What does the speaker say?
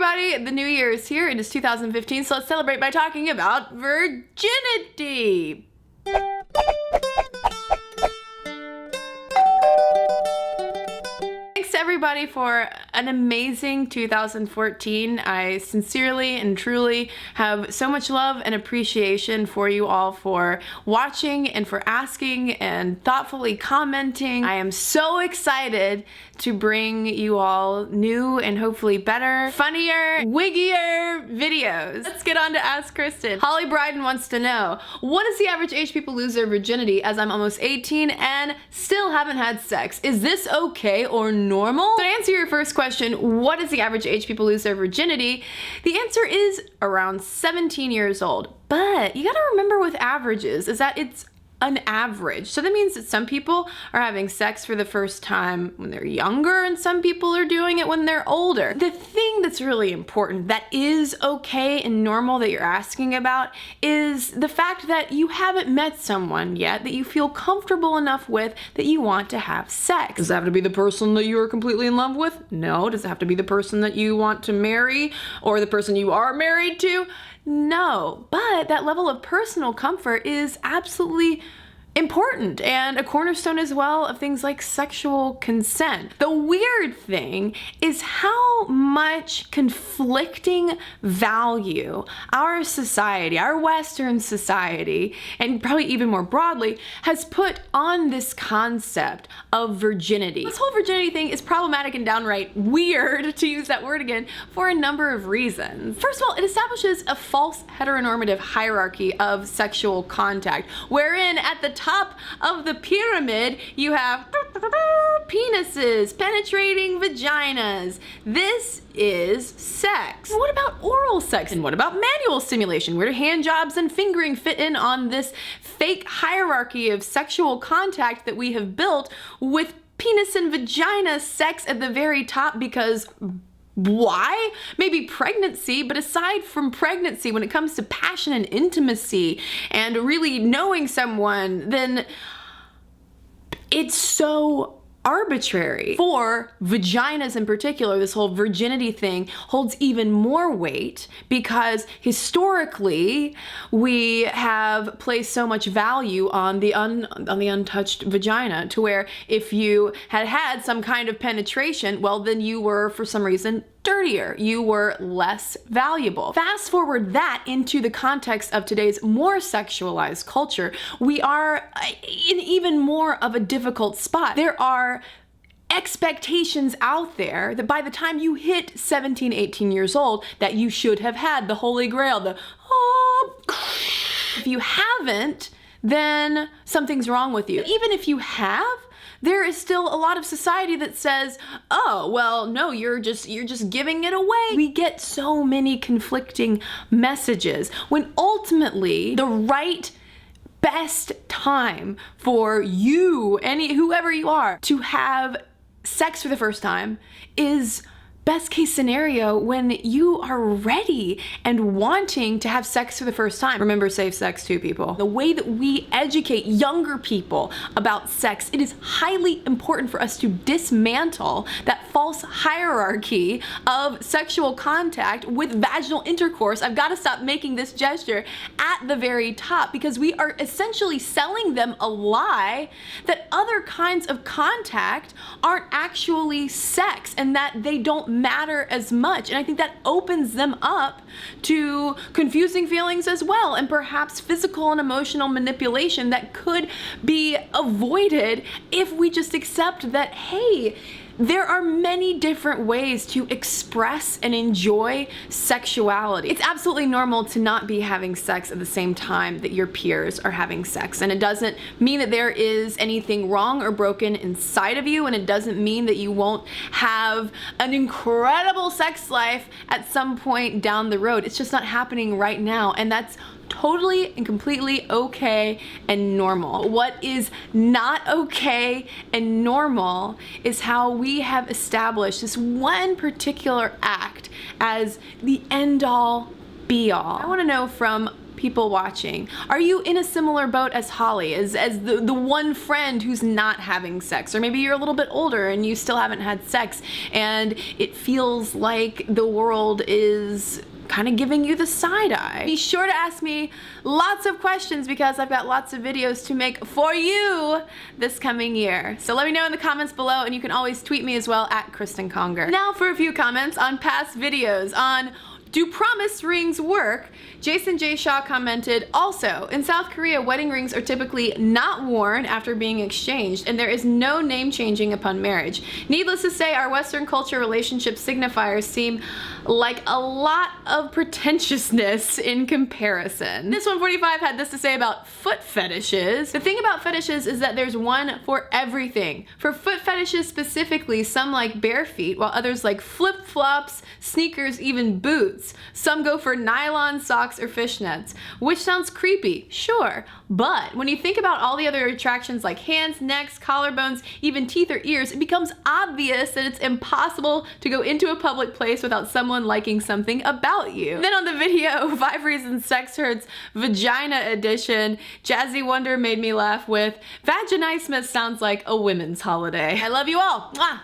everybody, the new year is here. It is 2015, so let's celebrate by talking about virginity. Thanks to everybody for an amazing 2014. I sincerely and truly have so much love and appreciation for you all for watching and for asking and thoughtfully commenting. I am so excited to bring you all new and hopefully better, funnier, wiggier videos. Let's get on to Ask Kristen. Holly Bryden wants to know, what is the average age people lose their virginity, as I'm almost 18 and still haven't had sex? Is this okay or normal? So to answer your first question, what is the average age people lose their virginity? The answer is around 17 years old. But you gotta remember with averages is that it's an average. So that means that some people are having sex for the first time when they're younger and some people are doing it when they're older. The thing that's really important that is okay and normal that you're asking about is the fact that you haven't met someone yet that you feel comfortable enough with that you want to have sex. Does it have to be the person that you are completely in love with? No. Does it have to be the person that you want to marry or the person you are married to? No, but that level of personal comfort is absolutely important and a cornerstone as well of things like sexual consent. The weird thing is how much conflicting value our society, our Western society, and probably even more broadly, has put on this concept of virginity. This whole virginity thing is problematic and downright weird, to use that word again, for a number of reasons. First of all, it establishes a false heteronormative hierarchy of sexual contact, wherein at the top of the pyramid you have penises penetrating vaginas. This is sex. What about oral sex? And what about manual stimulation? Where do hand jobs and fingering fit in on this fake hierarchy of sexual contact that we have built with penis and vagina sex at the very top? Because why? Maybe pregnancy, but aside from pregnancy, when it comes to passion and intimacy and really knowing someone, then it's so arbitrary. For vaginas in particular, this whole virginity thing holds even more weight because historically we have placed so much value on the untouched vagina, to where if you had some kind of penetration, well, then you were for some reason dirtier, you were less valuable. Fast forward that into the context of today's more sexualized culture, we are in even more of a difficult spot. There are expectations out there that by the time you hit 17, 18 years old, that you should have had the holy grail, if you haven't, then something's wrong with you. Even if you have, there is still a lot of society that says, oh, well, no, you're just giving it away. We get so many conflicting messages when ultimately the right best time for you, whoever you are, to have sex for the first time is best case scenario when you are ready and wanting to have sex for the first time. Remember, safe sex too, people. The way that we educate younger people about sex, it is highly important for us to dismantle that false hierarchy of sexual contact with vaginal intercourse. I've got to stop making this gesture at the very top, because we are essentially selling them a lie that other kinds of contact aren't actually sex and that they don't matter as much. And I think that opens them up to confusing feelings as well, and perhaps physical and emotional manipulation that could be avoided if we just accept that, hey, there are many different ways to express and enjoy sexuality. It's absolutely normal to not be having sex at the same time that your peers are having sex. And it doesn't mean that there is anything wrong or broken inside of you, and it doesn't mean that you won't have an incredible sex life at some point down the road. It's just not happening right now, and that's totally and completely okay and normal. What is not okay and normal is how we have established this one particular act as the end all be all. I want to know from people watching? Are you in a similar boat as Holly, as the one friend who's not having sex? Or maybe you're a little bit older and you still haven't had sex and it feels like the world is kind of giving you the side eye. Be sure to ask me lots of questions because I've got lots of videos to make for you this coming year. So let me know in the comments below, and you can always tweet me as well at Cristen Conger. Now for a few comments on past videos on do promise rings work? Jason J. Shaw commented, also, in South Korea, wedding rings are typically not worn after being exchanged, and there is no name changing upon marriage. Needless to say, our Western culture relationship signifiers seem like a lot of pretentiousness in comparison. This 145 had this to say about foot fetishes. The thing about fetishes is that there's one for everything. For foot fetishes specifically, some like bare feet, while others like flip-flops, sneakers, even boots. Some go for nylon socks or fishnets, which sounds creepy, sure, but when you think about all the other attractions like hands, necks, collarbones, even teeth or ears, it becomes obvious that it's impossible to go into a public place without someone liking something about you. Then on the video, 5 Reasons Sex Hurts Vagina Edition, Jazzy Wonder made me laugh with, Vaginismus sounds like a women's holiday. I love you all. Mwah!